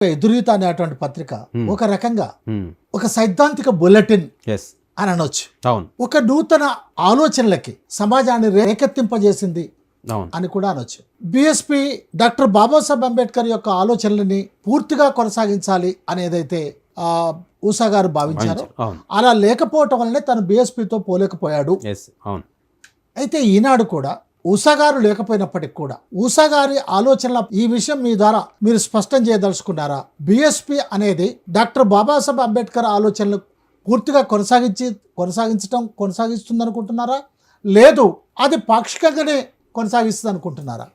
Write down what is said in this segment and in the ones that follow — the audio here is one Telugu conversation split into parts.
ఎదురీత అనేటువంటి పత్రిక ఒక రకంగా ఒక సైద్ధాంతిక బులెటిన్ అని అనొచ్చు. ఒక నూతన ఆలోచనలకి సమాజాన్ని రేకెత్తింపజేసింది అని కూడా అనొచ్చు. బిఎస్పి డాక్టర్ బాబాసాహెబ్ అంబేద్కర్ యొక్క ఆలోచనలని పూర్తిగా కొనసాగించాలి అనేదైతే ఊసా గారు భావించారు. అలా లేకపోవటం వల్లనే తను బిఎస్పితో పోలేకపోయాడు. అయితే ఈనాడు కూడా ఊసా గారు లేకపోయినప్పటికి కూడా ఊసా గారి ఆలోచనల ఈ విషయం మీ ద్వారా మీరు స్పష్టం చేయదలుచుకున్నారా? బిఎస్పి అనేది డాక్టర్ బాబాసాహెబ్ అంబేద్కర్ ఆలోచనలు పూర్తిగా కొనసాగిస్తుంది అనుకుంటున్నారా, లేదు అది పాక్షికంగానే కొనసాగిస్తుంది అనుకుంటున్నారా?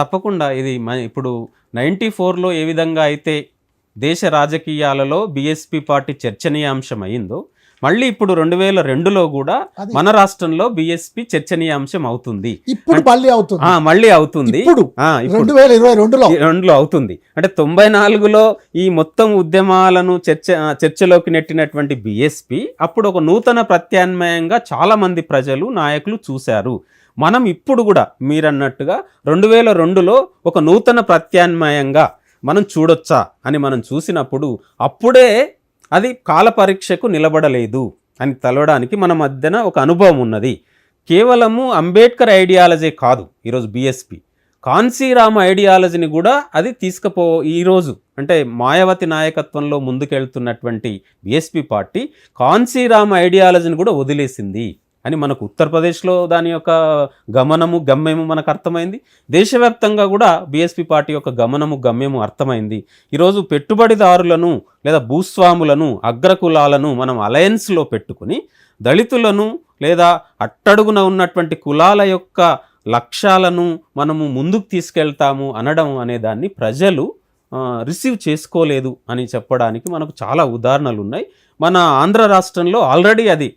తప్పకుండా ఇది ఇప్పుడు 94లో ఏ విధంగా అయితే దేశ రాజకీయాలలో బిఎస్పి పార్టీ చర్చనీయాంశం అయిందో, మళ్ళీ ఇప్పుడు 2002లో కూడా మన రాష్ట్రంలో బిఎస్పి చర్చనీయాంశం అవుతుంది. ఇప్పుడు మళ్ళీ అవుతుంది. 2022లో అవుతుంది. అంటే 94లో ఈ మొత్తం ఉద్యమాలను చర్చలోకి నెట్టినటువంటి బిఎస్పి అప్పుడు ఒక నూతన ప్రత్యామ్నాయంగా చాలా మంది ప్రజలు నాయకులు చూశారు. మనం ఇప్పుడు కూడా మీరన్నట్టుగా 2002లో ఒక నూతన ప్రత్యామ్నాయంగా మనం చూడొచ్చా అని మనం చూసినప్పుడు అప్పుడే అది కాల పరీక్షకు నిలబడలేదు అని తెలవడానికి మన మధ్యన ఒక అనుభవం ఉన్నది. కేవలము అంబేద్కర్ ఐడియాలజీ కాదు ఈరోజు బిఎస్పి, కాన్సీరామ ఐడియాలజీని కూడా అది ఈరోజు అంటే మాయావతి నాయకత్వంలో ముందుకెళ్తున్నటువంటి బిఎస్పి పార్టీ కాన్సీరామ ఐడియాలజీని కూడా వదిలేసింది అని మనకు ఉత్తరప్రదేశ్లో దాని యొక్క గమ్యము మనకు అర్థమైంది. దేశవ్యాప్తంగా కూడా బిఎస్పి పార్టీ యొక్క గమ్యము అర్థమైంది. ఈరోజు పెట్టుబడిదారులను లేదా భూస్వాములను అగ్రకులాలను మనం అలయన్స్లో పెట్టుకుని దళితులను లేదా అట్టడుగున ఉన్నటువంటి కులాల యొక్క లక్ష్యాలను మనము ముందుకు తీసుకెళ్తాము అనడం అనే దాన్ని ప్రజలు రిసీవ్ చేసుకోలేదు అని చెప్పడానికి మనకు చాలా ఉదాహరణలు ఉన్నాయి. మన ఆంధ్ర రాష్ట్రంలో ఆల్రెడీ అది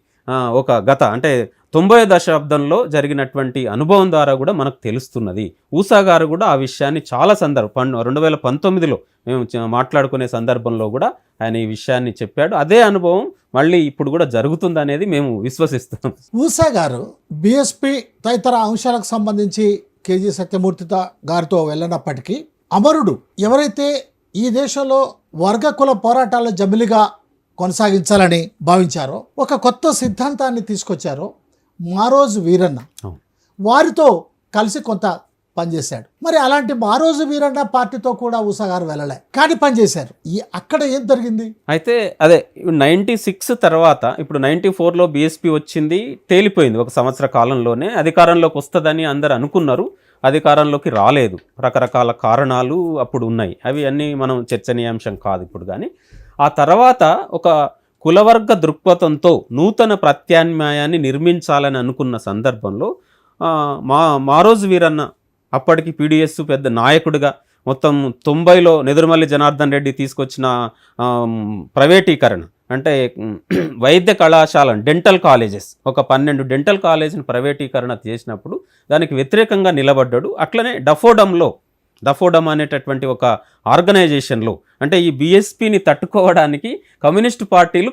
ఒక అంటే 90వ దశాబ్దంలో జరిగినటువంటి అనుభవం ద్వారా కూడా మనకు తెలుస్తున్నది. ఊసా గారు కూడా ఆ విషయాన్ని చాలా 2019లో మేము మాట్లాడుకునే సందర్భంలో కూడా ఆయన ఈ విషయాన్ని చెప్పాడు. అదే అనుభవం మళ్ళీ ఇప్పుడు కూడా జరుగుతుంది అనేది మేము విశ్వసిస్తున్నాం. ఊసా గారు బిఎస్పి తదితర అంశాలకు సంబంధించి కేజీ సత్యమూర్తి గారితో వెళ్ళినప్పటికీ అమరుడు ఎవరైతే ఈ దేశంలో వర్గ కుల పోరాటాల జమిలిగా కొనసాగించాలని భావించారో, ఒక కొత్త సిద్ధాంతాన్ని తీసుకొచ్చారో మారోజు వీరన్న, వారితో కలిసి కొంత పనిచేశాడు. మరి అలాంటి మారోజు వీరన్న పార్టీతో కూడా ఊసా గారు వెళ్ళలే, కానీ పనిచేశారు. అక్కడ ఏం జరిగింది? అయితే అదే 96 తర్వాత ఇప్పుడు 94లో బిఎస్పి వచ్చింది, తేలిపోయింది. ఒక సంవత్సర కాలంలోనే అధికారంలోకి వస్తుందని అందరు అనుకున్నారు. అధికారంలోకి రాలేదు. రకరకాల కారణాలు అప్పుడు ఉన్నాయి. అవి అన్నీ మనం చర్చనీయాంశం కాదు ఇప్పుడు. కానీ ఆ తర్వాత ఒక కులవర్గ దృక్పథంతో నూతన ప్రత్యామ్నాయాన్ని నిర్మించాలని అనుకున్న సందర్భంలో మారోజు వీరన్న అప్పటికి పీడిఎస్ పెద్ద నాయకుడిగా మొత్తం 90లో నెదురుమల్లి జనార్దన్ రెడ్డి తీసుకొచ్చిన ప్రైవేటీకరణ అంటే వైద్య కళాశాల డెంటల్ కాలేజెస్, ఒక 12 డెంటల్ కాలేజీని ప్రైవేటీకరణ చేసినప్పుడు దానికి వ్యతిరేకంగా నిలబడ్డాడు. అట్లనే డఫోడమ్ అనేటటువంటి ఒక ఆర్గనైజేషన్లో అంటే ఈ బిఎస్పిని తట్టుకోవడానికి కమ్యూనిస్టు పార్టీలు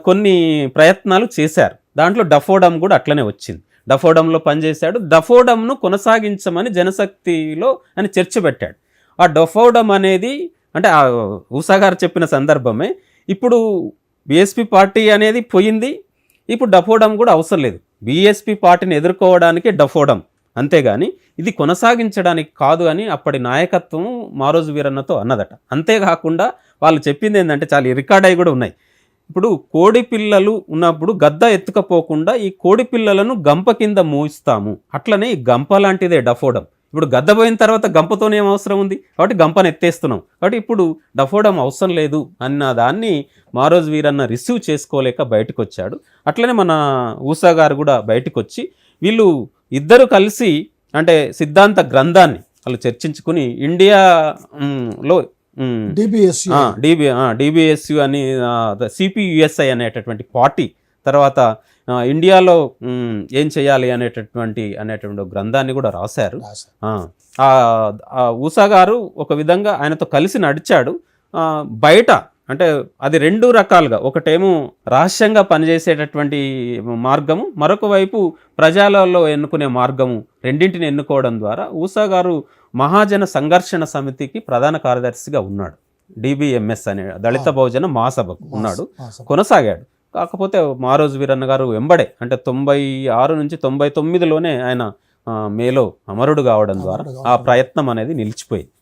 కొన్ని ప్రయత్నాలు చేశారు. దాంట్లో డఫోడమ్ కూడా అట్లనే వచ్చింది. డఫోడమ్లో పనిచేశాడు. డఫోడమ్ను కొనసాగించమని జనశక్తిలో అని చర్చ పెట్టాడు. ఆ డఫోడమ్ అనేది అంటే ఊసా గారు చెప్పిన సందర్భమే. ఇప్పుడు బిఎస్పి పార్టీ అనేది పోయింది, ఇప్పుడు డఫోడమ్ కూడా అవసరం లేదు. బిఎస్పి పార్టీని ఎదుర్కోవడానికి డఫోడమ్, అంతేగాని ఇది కొనసాగించడానికి కాదు అని అప్పటి నాయకత్వం మారోజు వీరన్నతో అన్నదట. అంతేకాకుండా వాళ్ళు చెప్పింది ఏంటంటే చాలా రికార్డ్ అయి కూడా ఉన్నాయి. ఇప్పుడు కోడి పిల్లలు ఉన్నప్పుడు గద్ద ఎత్తుకపోకుండా ఈ కోడి పిల్లలను గంప కింద మూయిస్తాము, అట్లనే ఈ గంప లాంటిదే డఫోడమ్. ఇప్పుడు గద్ద పోయిన తర్వాత గంపతోనే ఏం అవసరం ఉంది, కాబట్టి గంపను ఎత్తేస్తున్నాం, కాబట్టి ఇప్పుడు డఫోడమ్ అవసరం లేదు అన్న దాన్ని మారోజు వీరన్న రిసీవ్ చేసుకోలేక బయటకు వచ్చాడు. అట్లనే మన ఊసా గారు కూడా బయటకు వచ్చి వీళ్ళు ఇద్దరు కలిసి అంటే సిద్ధాంత గ్రంథాన్ని వాళ్ళు చర్చించుకుని ఇండియాలో డిబిఎస్యు అని సిపియుఎస్ఐ అనేటటువంటి పార్టీ తర్వాత ఇండియాలో ఏం చేయాలి అనేటటువంటి గ్రంథాన్ని కూడా రాశారు. ఊసా గారు ఒక విధంగా ఆయనతో కలిసి నడిచాడు. బయట అంటే అది రెండు రకాలుగా, ఒకటేమో రహస్యంగా పనిచేసేటటువంటి మార్గము, మరొక వైపు ప్రజలలో ఎన్నుకునే మార్గము, రెండింటిని ఎన్నుకోవడం ద్వారా ఊసా గారు మహాజన సంఘర్షణ సమితికి ప్రధాన కార్యదర్శిగా ఉన్నాడు. DBMS అనే దళిత బహుజన మహాసభకు ఉన్నాడు, కొనసాగాడు. కాకపోతే మారోజు వీరన్న గారు వెంబడే అంటే 96 నుంచి 99లోనే ఆయన మేలో అమరుడు కావడం ద్వారా ఆ ప్రయత్నం అనేది నిలిచిపోయింది.